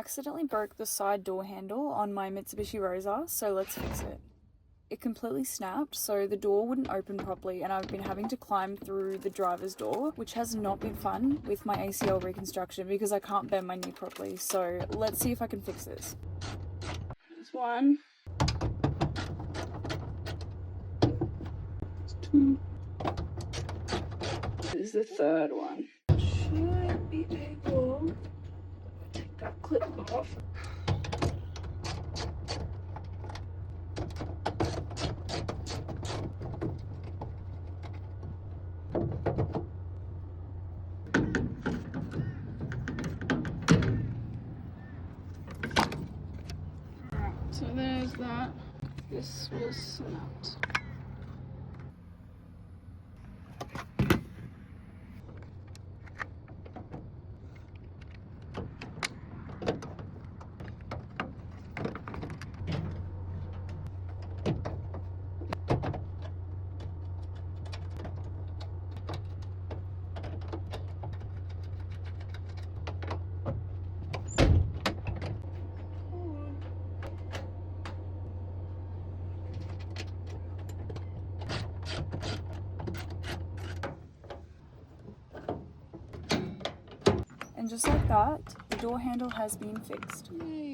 accidentally broke the side door handle on my Mitsubishi Rosa, so let's fix it. It completely snapped, so the door wouldn't open properly, and I've been having to climb through the driver's door, which has not been fun with my ACL reconstruction because I can't bend my knee properly. So let's see if I can fix this. There's one. There's two. This is the third one. Should be able to take that clip off. Alright, so there's that. This was snapped. And just like that, the door handle has been fixed. Yay.